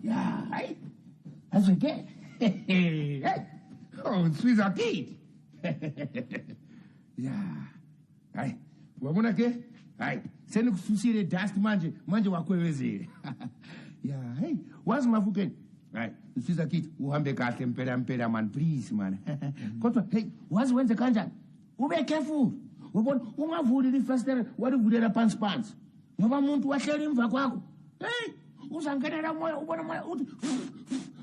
Ja, hey. Also geht. Hey. Oh, Swiss geht. Ja. Hey. Wabona ke? Hey. Seni kususile dust manje wakwewezile. Yeah, hey. Wazi mafukeni. Hey. Swiss kid uhambe kahle mpela man, please man. Kodwa hey, wazi wenze kanjani? Ube careful. Ubona ungavuli ifastela walivulela phansi. Ngoba umuntu wahlela imva kwakho. Hey, uzangenela moya ubona moya uthi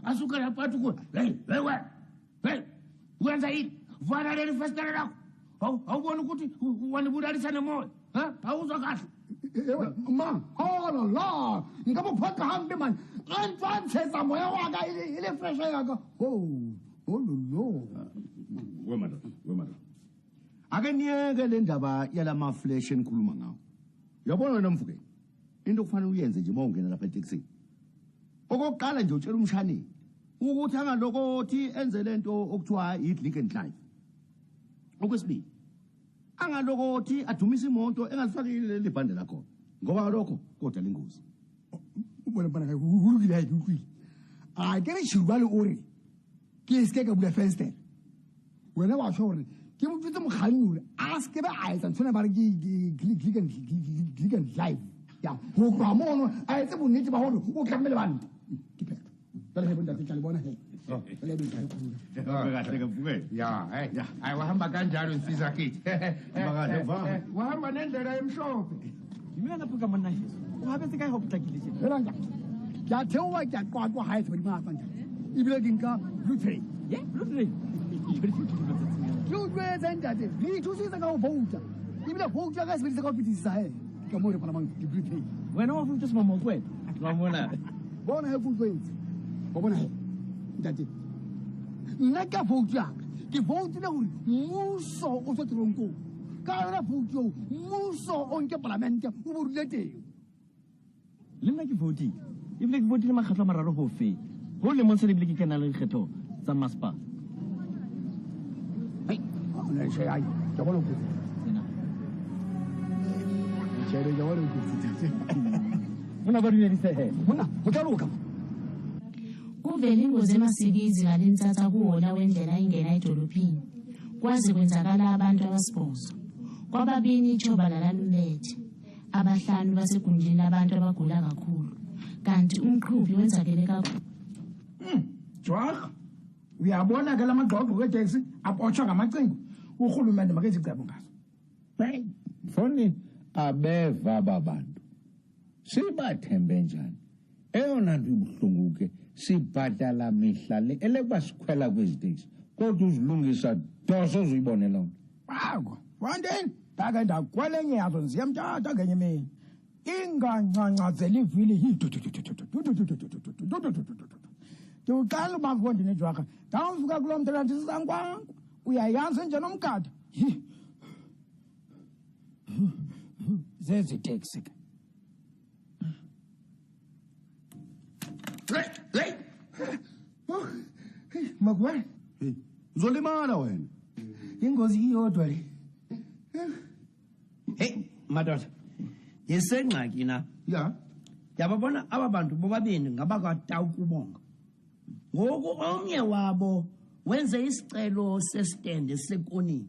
asuka lapha ku. Hey, wenza yini? Vala leli fastela lakho. Awubona ukuthi wanibudalisa nemoya. Ha? Awuzwa kahle. Ma, oh la, ngaba phaka hambe man. Antsantsheza moya waka ile fresh yaka. Oh lo. Wemado. Ake niyeke le ndaba yalama flash enikhuluma ngawo. Uyabona wena Mfukeni, into kufanele uyenze nje mawungena lapha eTexini. Okokuqala nje utshela umshani ukuthi angalokothi enze lento okuthiwa iDlink and Drive. Okwesibili, angalokothi adumise imoto engazifakile lebhande lakho. Ngoba lokho kodwa lengozi. Ubona bana ka ulukile hayi ukwile. Ake re shirubale ore. Ke iske ka bula fenster. Wena wa tshore ke motse mogannure a se ke ba a etsa tsona ba re Click and Drive. Ya go kwa mono a etse bonnete ba hore o tlamele bana. Ke phela tla le bonda tla le bona he. Le be ka Kahle. Ya, hey. Hayi wahamba kanjalo Swiss kid. Wahamba nendlela emhlophe. Mina naphuka mana hizo. Uhabe se kae hokutakile nje. Elanga. Ya thewa ke kwa hae se ba mafanta. Ibile dinka lutre. Ye, lutre. Lu tse ntate. Re thusitse ka go vouta. Ibile vouta ka se be ka pitisa he. Ka mo re pana mang di lutre. Wena wa futhi mama kwena. Wa mona. Bona he futswetse. Ba bona he. Ntate. Nna ka vouta. Ke vouta le gore muso o se tronko. Ka yona vouta muso o nke parlamente o borile teng. Le nna ke voting. Ibile ke votile makgatlo a mararo ho fe. Ho le monse le bile ke kana le kgetho tsa maspa. Hey, ona se ai. Ja bona go. Sena. Chere ja bona go. Mona ba dinedi se he. Mona, go tla loka. Kuvela ingozi emasikizi ngalentsatha kuhola wendlela ingena edolophini. Kwaze kwenzakala abantu abasibhozo. Kwababini ichoba lalalulethe. Abahlanu basegunjini abantu abagula kakhulu. Kanti umqhubi wenzakele kakhulu. Jwaka. Uyabona ke lamagqogqo ketaxi apotshwa ngamacingo. Uhulumende makenze icebo ngazo. Hey, mfoni abeva babantu. Sibathembe njani? Eyona nto ibuhlungu ke sibhadala mihla le elekuba sikhwela kweziteksi. Kodwa uzilungisa doso uzuyibone lonke. Hawo, wandeni? Taka ndakwelenye yazo nziyamthatha ngenye mina. Ingancancazela ivili yidu. Uqala ubafundi nejwaka. Dawuvuka kulo mntwana nje sizangwangu. Uyayanza nje nomgada. Zezi taxi. Hey. Oh, Magwan. Uzolimala wena. Ingozi iyodwa le. Hey, madoda. Yesengxaki na. Ya. Yababona ababantu bobabini ngabakatawu kubonga. Ngoku omnye wabo wenze isicelo sestand sekonini.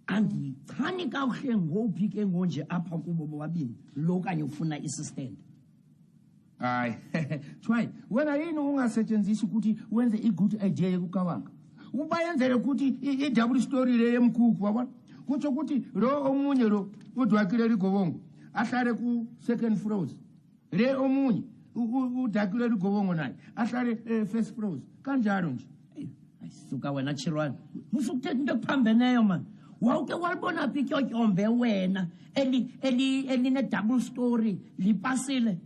Andichani kahle ngophi ke ngonje apha kubo bobabini lo kanye ufuna isistand. Hayi. Try. Wena yini ungasetshenziswa ukuthi wenze i-good idea yokukawanga. Ubayenzele ukuthi i-double story le yemkhukhu wabona. Kutsho ukuthi lo omunye lo udwakile ligobongo ahlale ku second floors. Le omunye udakile ligobongo naye ahlale first floors. Kanjalo nje. Ayisuka wena Chilwane. Musukuthetha into ephambeneyo man. Wawuke walibona phi tyotyombe wena eline double story lipasile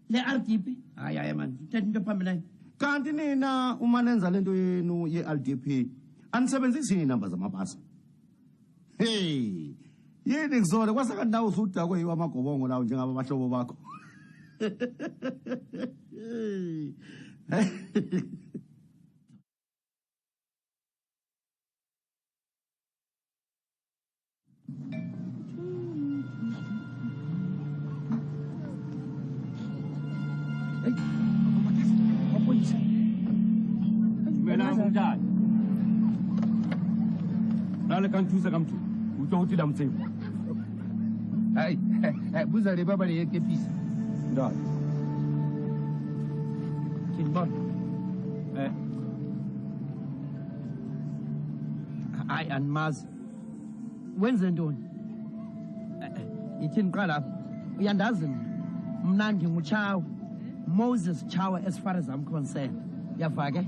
le RDP. Hayi man, uthetha into ephambeneyo. Kanti nina uma nenza lento yenu ye-LDP anisebenzisi inamba zamabhasi. Hey, yini kuzole kwasekandawo usudakwe yiwa amagobongo lawo njengaba abahlobo bakho. njani nale ka nthusa ka motho o tlo go tila motsebo hayi buza le baba le yekepisi nda Kinbon. Hayi andimazi. Wenze ntoni? Yithini qala apha? Uyandazi mna ndinguChawa. Moses Chawa as far as I'm concerned. Yava ke?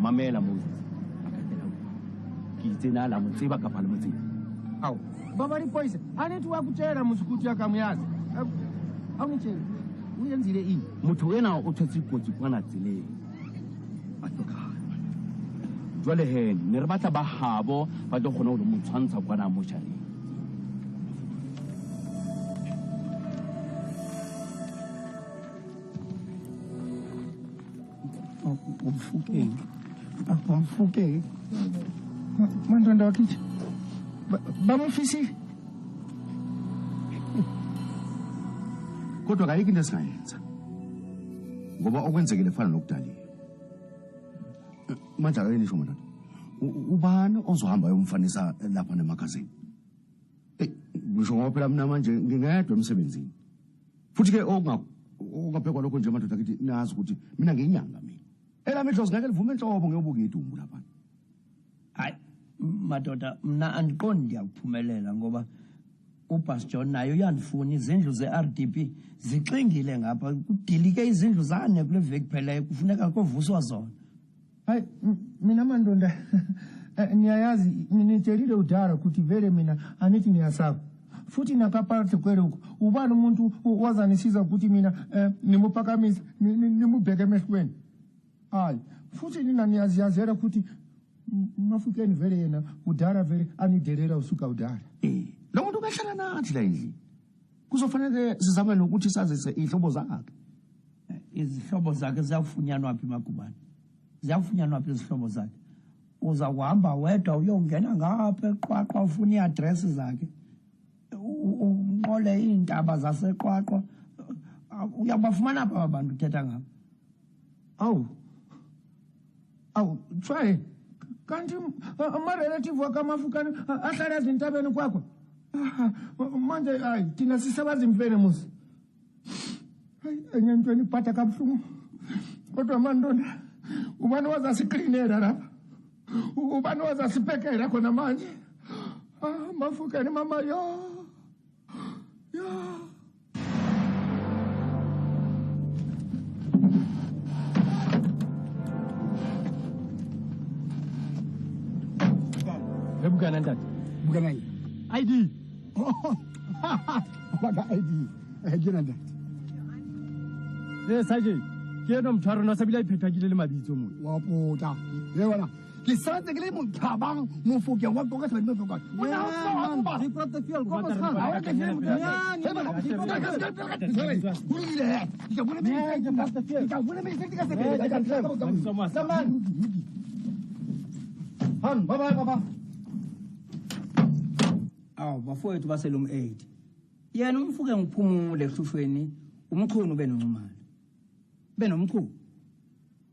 mamela Moses ke itsena la motseba ka pala motseba awu baba lipoyisa anethi wakutshela musikuthi akamuyazi awungitshela uyenzile ini motho ena o thotse kotsi kwana tseleng a tlhokana jwale he ne re batla ba habo ba tlo kgona go mo tshwantsha kwana mo tšhareng Umfukeng. mandoda wakithi bamufisile kodwa kayikho into esingayenza ngoba okwenzekile fana nokudaliwe manje ake nisho madoda ubani ozohamba yomfanisa lapha nemagazini ngisho ngoba phela mina manje ngingedwa emsebenzini futhi ke okungabhekwa lokho nje madoda kithi nazi ukuthi mina ngiyinyanga mina elamehlo singeke livume enhlobo ngiyobuka idumbu lapha Hayi madoda mna andiqondi ndiyakuphumelela ngoba uBas John naye uyandifuna izindlu zeRDP zixingile ngapha kudilike izindlu zane kule veki phela kufuneka kovuswa zona hayi mina mandoda niyayazi ninitshelile udala ukuthi vele mina anithi niyasaba futhi nakaphathe kwele uko ubani umuntu wazanisiza ukuthi mina nimuphakamisa nimubheke emehlweni hayi futhi nina niyaziyazela ukuthi Mafukeni vele yena udala vele anidelela usuka udala lo muntu ubehlala nathi la endlini kuzofanele sizame nokuthi sazise ihlobo zakhe izihlobo zakhe ziyafunyanwa phi Magubane ziyafunyanwa phi izihlobo zakhe uza kuhamba wedwa uyongena ngapha eQwaqwa ufuna iadress zakhe unqole iintaba zaseQwaqwa uyabafumana apha abantu uthetha ngabo awu try kanti ama-relative wakamafukani ahlala ezintabeni kwakho manje hayi thina sisebazi mfene musi hayi enye ntweni iphatha kabuhlungu kodwa mandoda ubani wazasiklinela lapha ubani wazasibhekela khona manje mafukani mama yo ebukana ntata Bukan lagi. ID Baka ID. Gina that. Sergeant ke eno mtshwaro na sabila iphethakile le mabitso mo Wapota. Le wala. Ke sa tse ke le motlhabang Mofokeng wa qoka sebele Mofokeng. baba awu bafowethu baselum 8 yena umfuke ngiphumule ehlufweni umchunu benoncumana benomchunu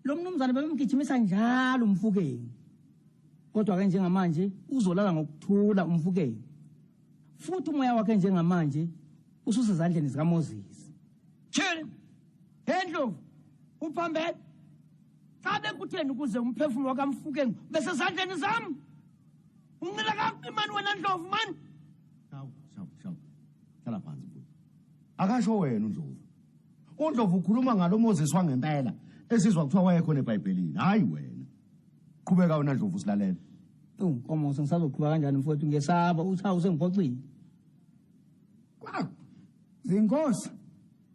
lo mnumzane bemgijimisa njalo umfukeni kodwa ke njengamanje uzolala ngokuthula umfukeni futhi umoya wakhe njengamanje ususezandleni zika Moses thina endlovu uphambele xa bekutheni ukuze umphefumulo wakamfukeni bese zandleni zami ungila kapi mani wena Ndlovu mani shawu hlala phansi mfowethu akasho wena uNdlovu ukhuluma ngalo Moses wangempela esizwa kuthiwa wayekhona eBhayibhelini hayi wena qhubeka wena Ndlovu silalela unkomo sengisazoqhubeka kanjani mfowethu ngesaba uthawu sengiphoxile Zinkosi.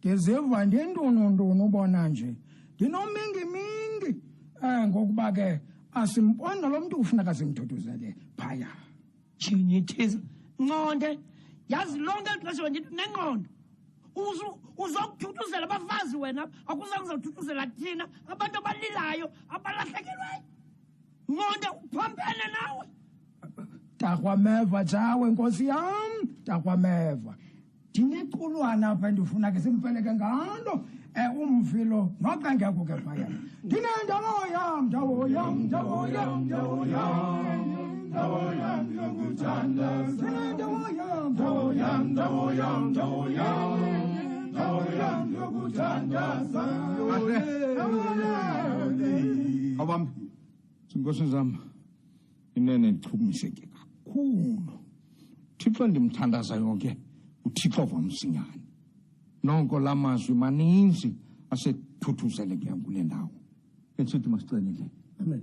Ngezeva ndendonondo ubona nje. Ndinomingi mingi. Ngokuba ke asimbona lo muntu ufuna kasimthuduzele phaya. Chinithiza nqonde yazi lonke ixesha nje nengqondo uzokuthuthuzela abafazi wena akuzange uzothuthuzela thina abantu abalilayo abalahlekelweyo nqonde uphampene nawe Takwameva jawe Nkosi yam. Takwameva. ndinequlwana apha ndifuna ke simpeleke ngalo umfilo noxa ngekho ke phaya ndinendawo yam ndawo yam ndawo yam ndawo yam ndawo yam yokuthandaza ndawo yam ndawo yam ndawo yam ndawo yam ndawo yam yokuthandaza Awam, zinkosi zam, inene ndichukumiseke kakhulu. Thixo ndimthandazayo ke, uThixo wamsinyane. Nonke la mazwi maninzi asethuthuzele ke kule ndawo. Bensithi masicele ke. Amen.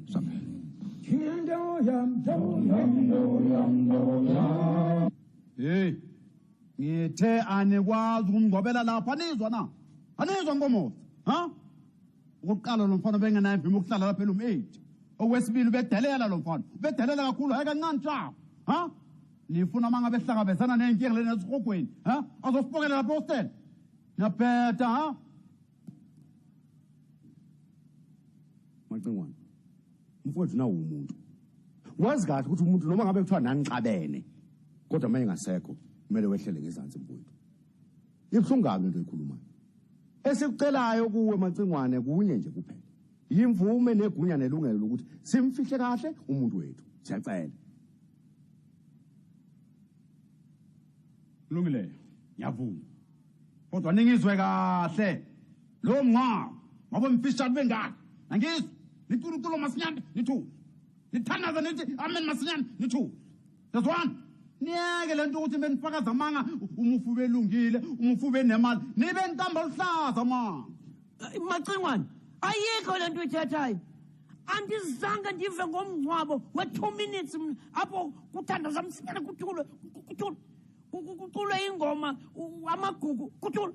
ndawo yam ndawo yam ndawo yam ndawo yam. Hey, ngithe anikwazi ukungcwabela lapha anizwa na? Anizwa ngomoya, ha? Ukuqala lo mfana bengenayo imvima ukuhlala lapha elum8. Okwesibili bedelela lo mfana. Bedelela kakhulu hayi kancane ntsha. Ha? Nifuna mangabe ehlangabezana nenkinga lena esihogweni, ha? Azosipokela lapha hostel. Niyaphetha, ha? Macingwane. Mfowethu nawo umuntu. Wazi kahle ukuthi umuntu noma ngabe kuthiwa nanixabene, kodwa manje ngasekho, kumele wehlele ngezansi mfowethu. Ibhlungu kabi into ekhulumayo. Esikucelayo kuwe Macingwane kunye nje kuphela. Yimvume negunya nelungelo lokuthi simfihle kahle umuntu wethu. Siyacela. Lungileyo, ngiyavuma. Kodwa ningizwe kahle. Lo mngwa, ngoba mfisha bengaka. Angizwe. Niturutulo masinyane nithu. Nithandaza nithi amen masinyane nithu. Sezwana. Niyeke lento ukuthi benifakaza amanga umufu belungile, umufu benemali, nibe ntamba luhlaza manga. Macingwane, ayikho lento ithathayo. Andizange ndive ngomngcwabo we2 minutes apho kuthandaza msinyane kuthulwe kuculwe ingoma amagugu kuthulwe.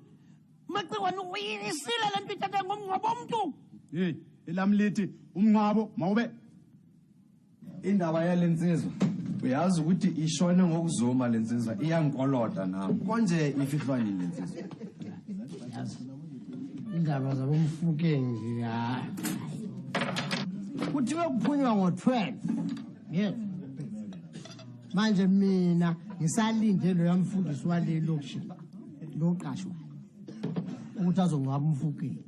Macingwane uyisile lento ithathayo ngomngcwabo omntu. Hey, elamlithi umngcwabo mawube indaba yalensizwa uyazi ukuthi ishone ngokuzuma lensizwa iyangikolota nami konje ifihlwa yini lensizwa indaba zabomfukeni ya kuthiwe kuphunywa ngo12 yes manje mina ngisalinde lo yamfundisi wale lokushi loqashwa ukuthi azongcwaba umfukeni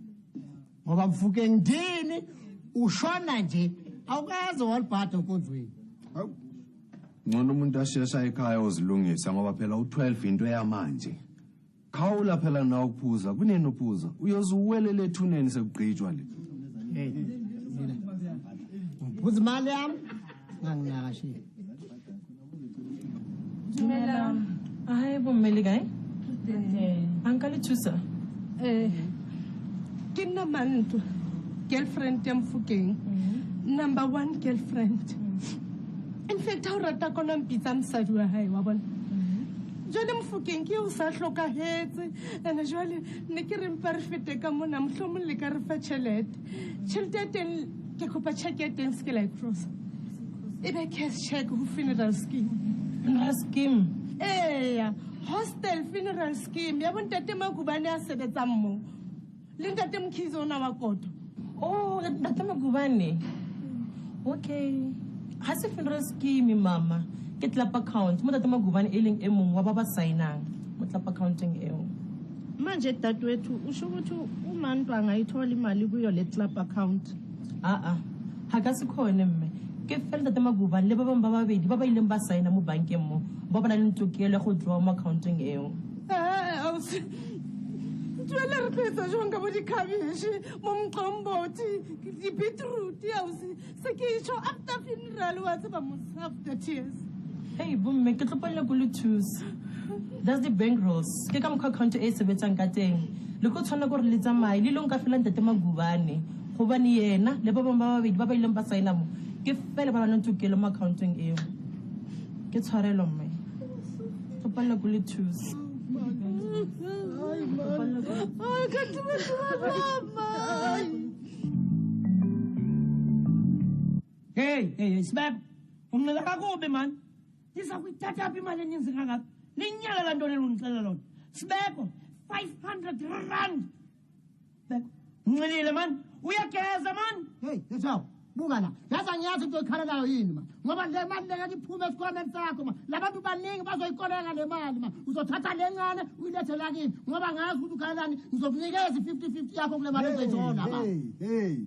ngoba mfukeni ndini ushona nje awukaze walibhada enkonzweni ngcono umuntu ashesha ekhaya ozilungisa ngoba phela u12 into yamanje khawula phela na ukuphuza kuneni uphuza uyozuwelele ethuneni sekugqitshwa le hey mina uphuza imali yami nganginakashile Dumela. Hayi bommeli kae? Anka le thusa. Ke nna Mantu, girlfriend ya Mfukeng. Number 1 girlfriend. In fact, ha o rata kona mpitsa mosadi wa hae wa bona. Jwale Mfukeng ke o sa hlokahetse ene jwale ne ke re mpa re fete ka mona mohlomong le ka re fa tjhelete. Tjhelete ya teng ke kopa check ya teng ske like cross. Ebe cash check ho funeral scheme. Funeral scheme? Yeah, hostel funeral scheme. Ya bontate Magubane a sebetsang mo. Le ntate Mkhize ona wa Koto. Oh, ntate Magubane. Okay. Ha se funeral scheme mama. Ke tlap account. Mo ntate Magubane e leng e mong wa ba ba signang. Mo tlap accounting eo. Manje dadwethu usho ukuthi uMantu angayithola imali kuyo le club account. Ha ka se khone mme. Ke fela ntate Magubane le ba bang ba babedi ba ba ileng ba signa mo bankeng mo. Ba bana le ntokelo go draw mo accounting eo. Awusi. Jwale re phetsa jwang ka bo dikhabishe mo mqomboti di beetroot awusi se ke isho after funeral wa tseba mo after tears. Hey bomme ke tlopalla go le thusa. That's the bank rules. Ke ka mokha account e sebetsang ka teng. Le go tshwana go re le tsamaye le long ka fela ntate Magubane. Go bane yena le ba bang ba babedi ba ba ileng ba signa mo. Ke fela ba bana ntokelo mo accounting eo. Ke tshwarelo mme. Tlopalla go le thusa. Hey, Sibab. Ungilaka kubi man. Ndiza kuyithatha apha imali eninzi kangaka. Linyala la nto nelungixelela lona. Sibeko 500 rand. Beko. Ncinile man. Uyageza man. hey let's go buka la yazi angiyazi into oyikhalelayo yini ma ngoba le mali lengeke iphume esikhwameni sakho ma labantu baningi bazoyikoleka le mali ma uzothatha lencane uyilethe lakini ngoba ngazi ukuthi ukhalelani ngizokunikeza 50-50 yakho kule mali ezoyithola ma Hey,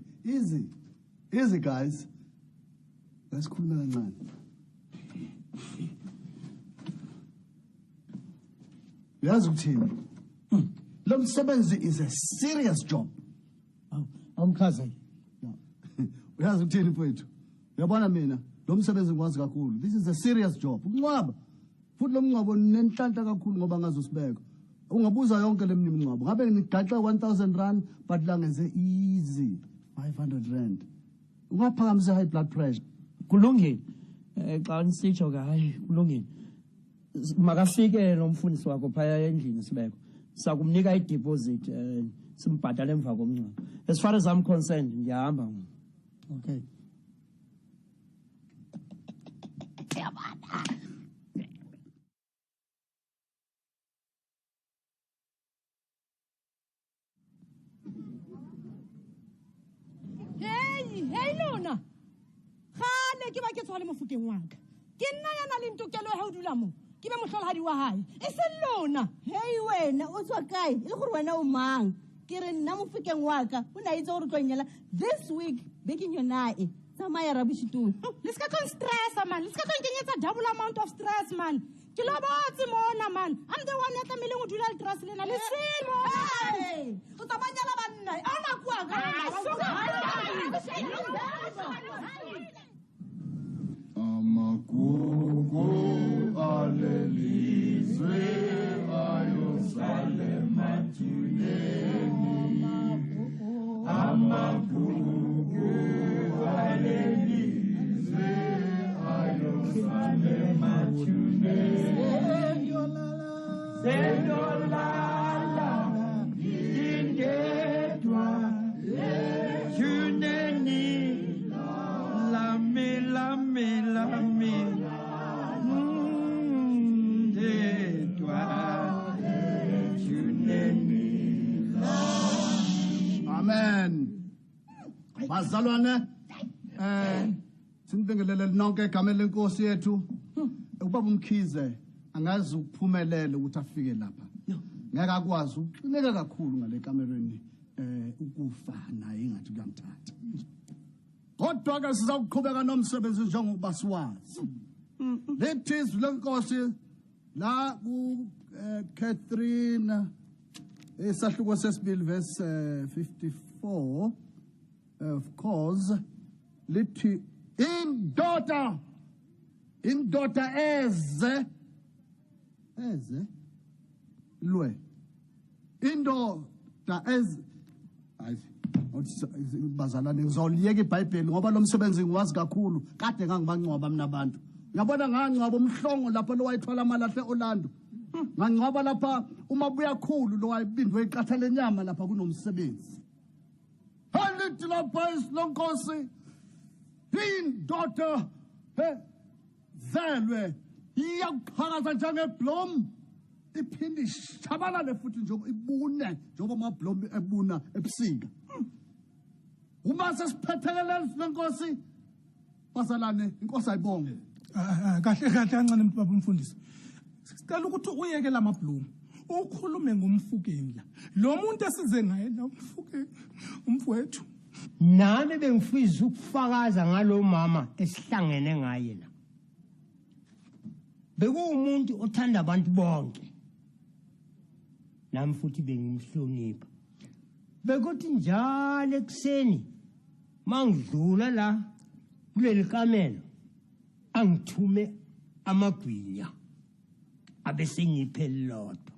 easy guys. Let's khuluma kancane. Yazi ukuthini? Lo msebenzi is a serious job. awumchaze Uyazi ukuthini mfowethu? Uyabona mina, lo msebenzi ngikwazi kakhulu. This is a serious job. Ukunqwaba. Futhi lo mngcwabo nenhlanhla kakhulu ngoba ngazosibeka. Ungabuza yonke le mngcwabo. Ngabe ngigaxa 1000 rand but la ngenze easy 500 rand. Ungaphakamisa high blood pressure. kulungile xa nisitsho hayi kulungile makafike nomfundisi wakho phaya endlini sibeko sakumnika i-deposit simbhadale emva komncwabo as far as I'm concerned ngiyahamba okay Hey lona gane ke ba ke tswale mofukeng wa ka ke nna yana le ntokelo ya ho dula mo ke be mohlolohadi wa hae e se lona Hey wena o tswa kae e le gore wena o mang ke re nna mofukeng wa ka o na itse gore tlonyela this week beking yonae tsamaya rabushitong le ska kon stress man le ska kon kenyetsa double amount of stress man ke lo botse mona man I'm the one ya tlamele go dula le trust lena le selo o tsamanyala banna ana kwa ka Amagugu alelizwe ayosale mathuneni Amagugu alelizwe ayosale mathuneni Sendolala ingedwa thuneni lami Amen. Bazalwane sinibingelele nonke egameni lenkosi yethu ubaba umkhize angazi ukuphumelela ukuthi afike lapha ngeke akwazi uqineka kakhulu ngale kamereni ukufa naye ingathi kuyamthatha kodwa ke sizawuqhubeka nomsebenzi njengoba siwazi lethi izwi lenkosi la ku Catherine esahluko sesibili verse 54 of course lithi indoda eze lwe indoda eze bazalwane ngizoliyeka iBhayibheli ngoba lo msebenzi ngiwazi kakhulu kade ngangibangcwaba mina abantu uyabona ngangcwaba umhlongo lapha lo wayithwala amalahle Orlando ngangcwaba lapha uma buyakhulu lo wayibindwe iqatha lenyama lapha kunomsebenzi halithi lapha isilonkosi indoda zelwe iyaqhakaza njengeblom iphinde ishabalale futhi njengoba ibune njengoba amablom ebuna ebusika uma sesiphethekelele lenkosi basalane inkosi ayibonge kahle kancane baba umfundisi sicela ukuthi uyeke lamabloom ukhulume ngomfukeni la lo muntu esize naye la umfowethu nami bengifisa ukufakaza ngalo mama esihlangene ngaye la bekuwumuntu othanda abantu bonke nami futhi bengimhlonipha bekuthi njalo ekseni mangidlula la kuleli kamelo angithume amagwinya abesengiphe lodwa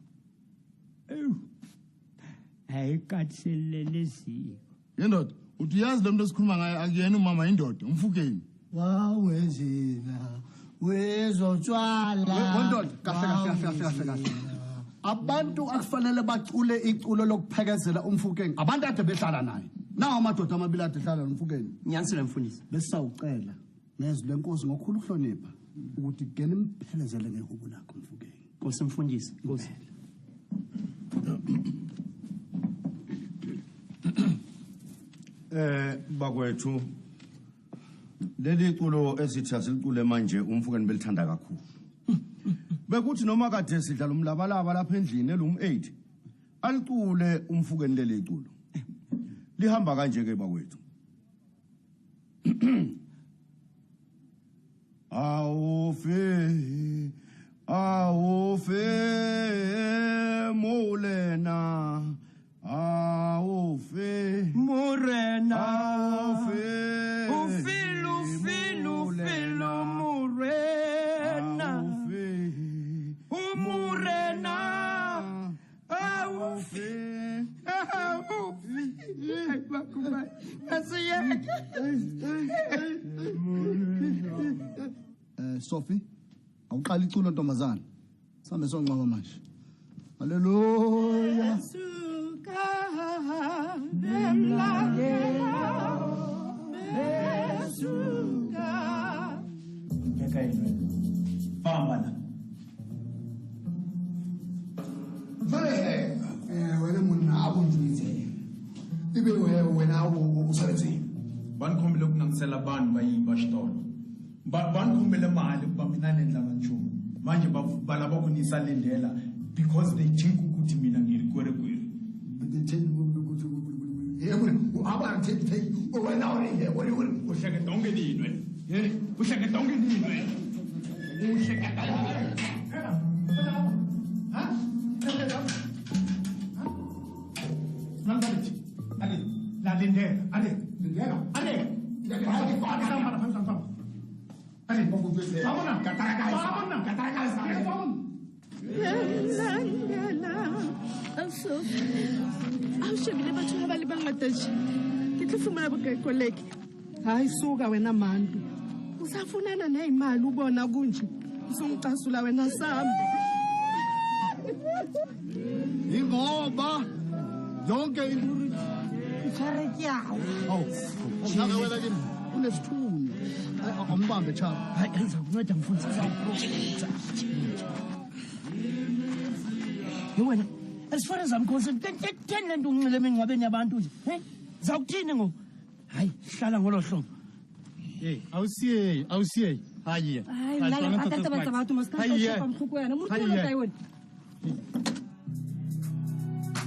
ayikathelele ziko yendoda uthi yazi lo muntu esikhuluma ngaye akuyena umama indoda umfukeni wawenzina wezotshwala wendoda kahle abantu akufanele bacule iculo lokuphekezela umfukeni abantu ade behlala naye nawo amadoda amabili ade ehlala nomfukeni nyanisile mfundisi besawucela nezwi lenkosi ngokukhulu ukuhlonipha ukuthi gena imphelezele ngehubo lakho mfukeni Nkosi mfundisi Nkosi bakwethu leli culo esithi asilicule manje umfukeni belithanda kakhulu bekuthi noma kade sidlala umlabalaba lapha endlini elum8 alicule umfukeni leli culo lihamba kanje ke bakwethu Aufe molena Aufe morena Aufe filo morena morena Aufe Sophie awuqala iculo ntombazana sambe songcwaba manje haleluya Suka bemlakela besuka Keka yini? Famba la. vale wena monna abunjise ibe wena usebenzile banikhombele ukunangisela abantu bayiba xitolo banikhombele mali ukuba mina nendla nganchumu manje balaba kunisalindela because they think ukuthi mina ngirikwerekweri uhleketa ungeninwe uhleketa ungeninwe awushebile batho ba le bangata je ke tlo fumana bokae koleke hayi suka wena mantu usafunana neyimali ubona kunje usongicasula wena sambe ingoba yonke into ifarekyawo Ushaka wena kimi unesithunywa ambambe chapa hayi ngizakunceda mfundisi uzawuprojecta wena as far as I'm concerned ten lento unxile emingcwabeni yabantu nje zawuthini ngo hayi hlala ngolo hlobo awusiye hayi hayi la la batata ba tsamaya tu mosika go tshapa mkhukwana mo tlo tla yone